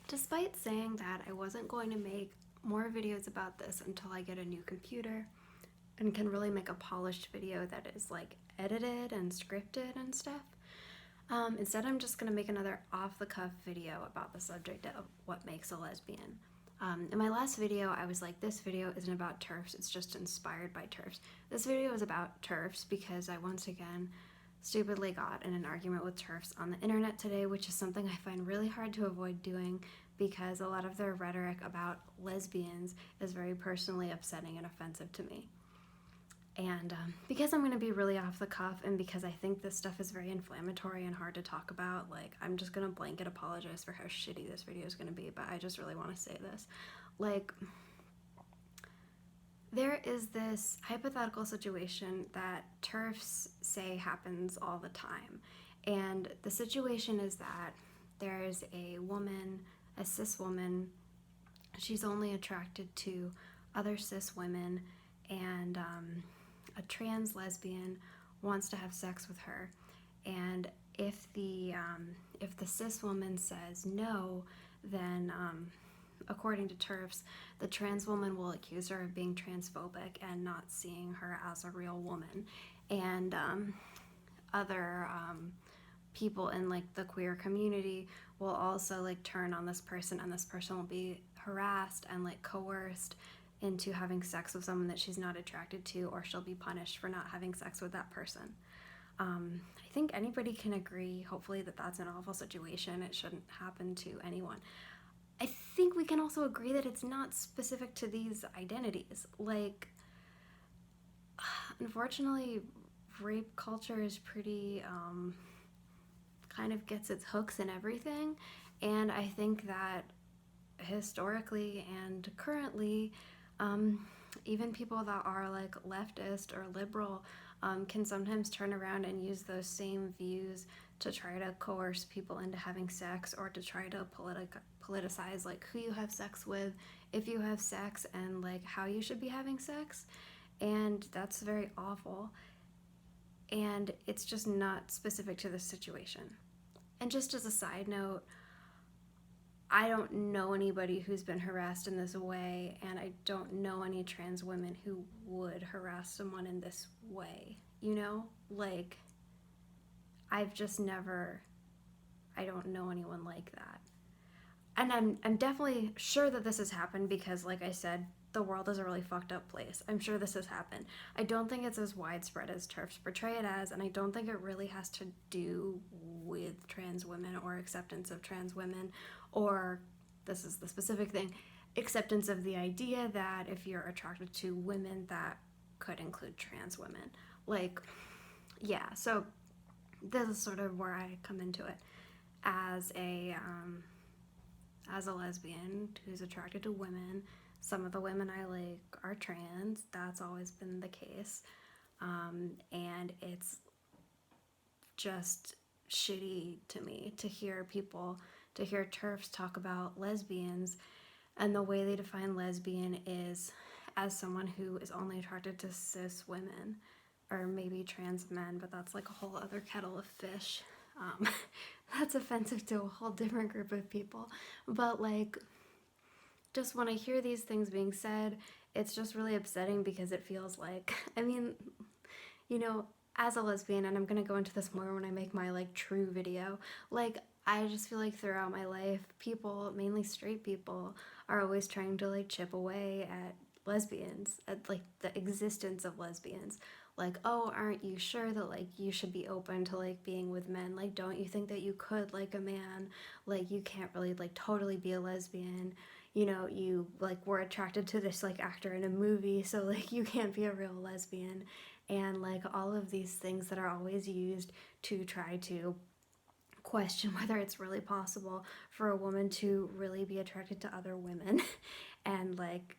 Despite saying that I wasn't going to make more videos about this until I get a new computer and can really make a polished video that is like edited and scripted and stuff, instead I'm just going to make another off-the-cuff video about the subject of what makes a lesbian. In my last video, I was like, this video isn't about terfs, it's just inspired by terfs. This video is about terfs because I once again stupidly got in an argument with terfs on the internet today, which is something I find really hard to avoid doing because a lot of their rhetoric about lesbians is very personally upsetting and offensive to me. And because I'm going to be really off the cuff and because I think this stuff is very inflammatory and hard to talk about, like, I'm just going to blanket apologize for how shitty this video is going to be, but I just really want to say this. Like, there is this hypothetical situation that terfs say happens all the time. And the situation is that there's a woman, a cis woman, she's only attracted to other cis women, and a trans lesbian wants to have sex with her, and if the cis woman says no, then according to terfs, the trans woman will accuse her of being transphobic and not seeing her as a real woman, and other people in like the queer community will also like turn on this person, and this person will be harassed and like coerced into having sex with someone that she's not attracted to, or she'll be punished for not having sex with that person. I think anybody can agree, hopefully, that that's an awful situation. It shouldn't happen to anyone. I think we can also agree that it's not specific to these identities. Like, unfortunately, rape culture is pretty, kind of gets its hooks in everything, and I think that historically and currently, even people that are like leftist or liberal can sometimes turn around and use those same views to try to coerce people into having sex, or to try to politicize like who you have sex with, if you have sex, and like how you should be having sex. And that's very awful, and it's just not specific to this situation. And just as a side note, I don't know anybody who's been harassed in this way, and I don't know any trans women who would harass someone in this way, you know? Like, I've just never, I don't know anyone like that. And I'm definitely sure that this has happened because, like I said, the world is a really fucked up place. I'm sure this has happened. I don't think it's as widespread as terfs portray it as, and I don't think it really has to do with trans women or acceptance of trans women, or, this is the specific thing, acceptance of the idea that if you're attracted to women, that could include trans women. Like, yeah, so this is sort of where I come into it as a lesbian who's attracted to women. Some of the women I like are trans. That's always been the case. And it's just shitty to me to hear terfs talk about lesbians, and the way they define lesbian is as someone who is only attracted to cis women, or maybe trans men, but that's like a whole other kettle of fish. That's offensive to a whole different group of people. But like, just when I hear these things being said, it's just really upsetting because it feels like, I mean, you know, as a lesbian, and I'm gonna go into this more when I make my like true video, like, I just feel like throughout my life, people, mainly straight people, are always trying to like chip away at lesbians, at like the existence of lesbians. Like, oh, aren't you sure that like you should be open to like being with men? Like, don't you think that you could like a man? Like, you can't really like totally be a lesbian. You know, you like were attracted to this like actor in a movie, so like you can't be a real lesbian. And like all of these things that are always used to try to question whether it's really possible for a woman to really be attracted to other women and like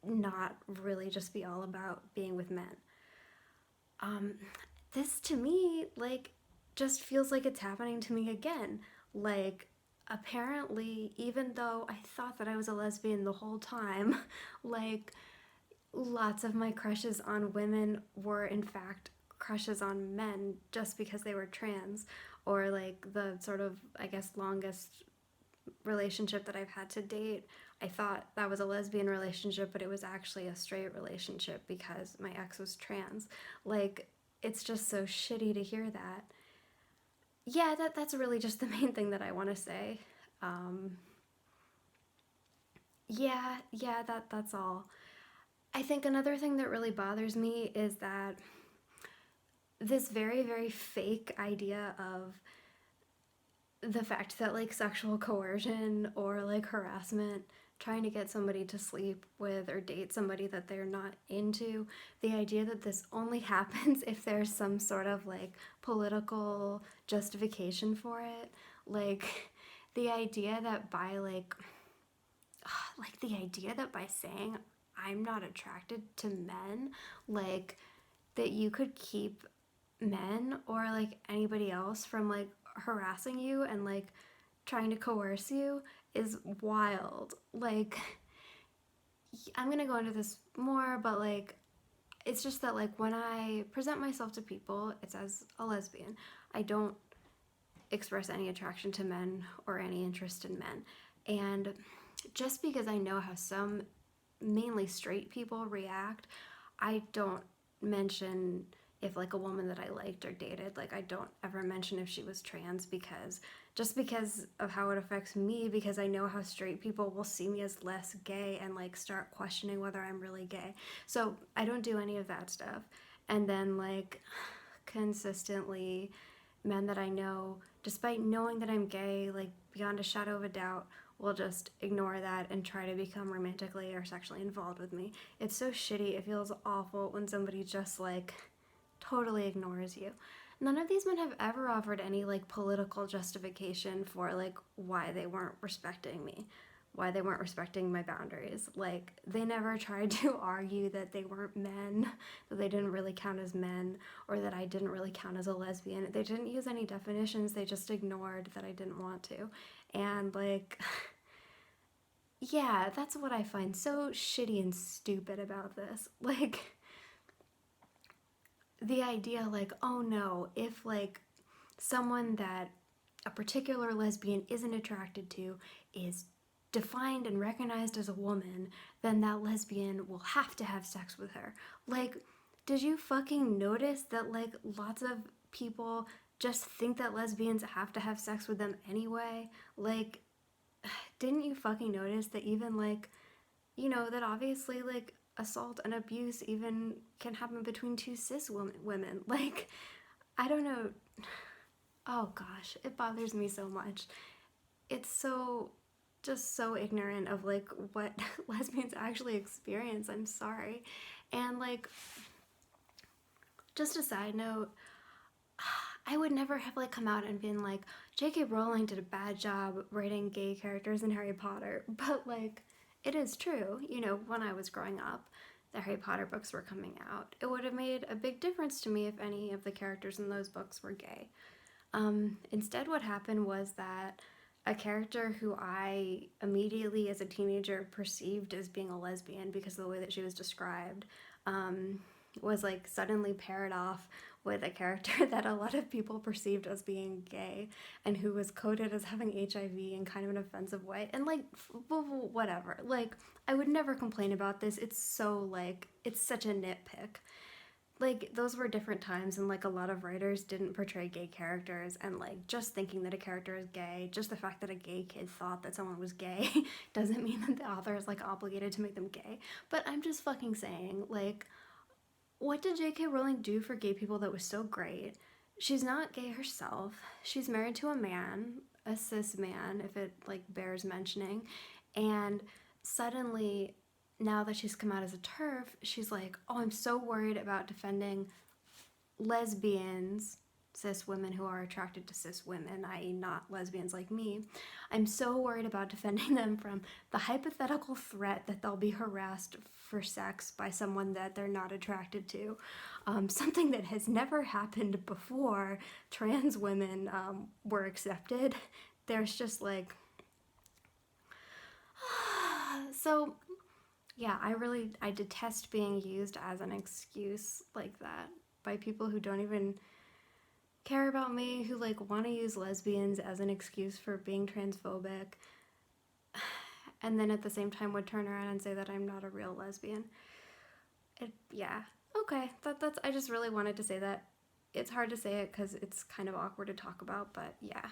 not really just be all about being with men. This to me like just feels like it's happening to me again. Like, apparently, even though I thought that I was a lesbian the whole time, like, lots of my crushes on women were in fact crushes on men just because they were trans, or like the sort of, I guess, longest relationship that I've had to date, I thought that was a lesbian relationship, but it was actually a straight relationship because my ex was trans. Like, it's just so shitty to hear that. Yeah, that's really just the main thing that I want to say. Um, yeah, that's all. I think another thing that really bothers me is that this very, very fake idea of the fact that like sexual coercion or like harassment, trying to get somebody to sleep with or date somebody that they're not into, the idea that this only happens if there's some sort of like political justification for it. Like the idea that by like the idea that by saying I'm not attracted to men, like that you could keep men or like anybody else from like harassing you and like trying to coerce you is wild. Like, I'm gonna go into this more, but like, it's just that like when I present myself to people, it's as a lesbian. I don't express any attraction to men or any interest in men. And just because I know how some mainly straight people react, I don't mention if like a woman that I liked or dated, like I don't ever mention if she was trans because just because of how it affects me, because I know how straight people will see me as less gay and like start questioning whether I'm really gay. So I don't do any of that stuff. And then like consistently men that I know, despite knowing that I'm gay, like beyond a shadow of a doubt, will just ignore that and try to become romantically or sexually involved with me. It's so shitty. It feels awful when somebody just like totally ignores you. None of these men have ever offered any like political justification for like why they weren't respecting me, why they weren't respecting my boundaries. Like they never tried to argue that they weren't men, that they didn't really count as men, or that I didn't really count as a lesbian. They didn't use any definitions. They just ignored that I didn't want to. And like yeah, that's what I find so shitty and stupid about this. Like the idea like, oh no, if like someone that a particular lesbian isn't attracted to is defined and recognized as a woman, then that lesbian will have to have sex with her. Like, did you fucking notice that like lots of people just think that lesbians have to have sex with them anyway? Like, didn't you fucking notice that even like, you know, that obviously like assault and abuse even can happen between two cis women? Like, I don't know. Oh gosh, it bothers me so much. It's so just so ignorant of like what lesbians actually experience. I'm sorry. And like just a side note, I would never have like come out and been like J.K. Rowling did a bad job writing gay characters in Harry Potter, but like it is true. You know, when I was growing up, the Harry Potter books were coming out. It would have made a big difference to me if any of the characters in those books were gay. Instead, what happened was that a character who I immediately as a teenager perceived as being a lesbian because of the way that she was described um, was like suddenly paired off with a character that a lot of people perceived as being gay and who was coded as having HIV in kind of an offensive way. And like, whatever. Like, I would never complain about this. It's so like, it's such a nitpick. Like those were different times and like a lot of writers didn't portray gay characters, and like just thinking that a character is gay, just the fact that a gay kid thought that someone was gay doesn't mean that the author is like obligated to make them gay. But I'm just fucking saying, like, what did J.K. Rowling do for gay people that was so great? She's not gay herself. She's married to a man, a cis man, if it like bears mentioning, and suddenly now that she's come out as a terf, she's like, oh, I'm so worried about defending lesbians, cis women who are attracted to cis women, i.e., not lesbians like me. I'm so worried about defending them from the hypothetical threat that they'll be harassed for sex by someone that they're not attracted to. Something that has never happened before trans women were accepted. There's just like. So yeah, I detest being used as an excuse like that by people who don't even care about me, who like want to use lesbians as an excuse for being transphobic. and then at the same time would turn around and say that I'm not a real lesbian. Yeah. Okay. I just really wanted to say that. It's hard to say it because it's kind of awkward to talk about, but yeah.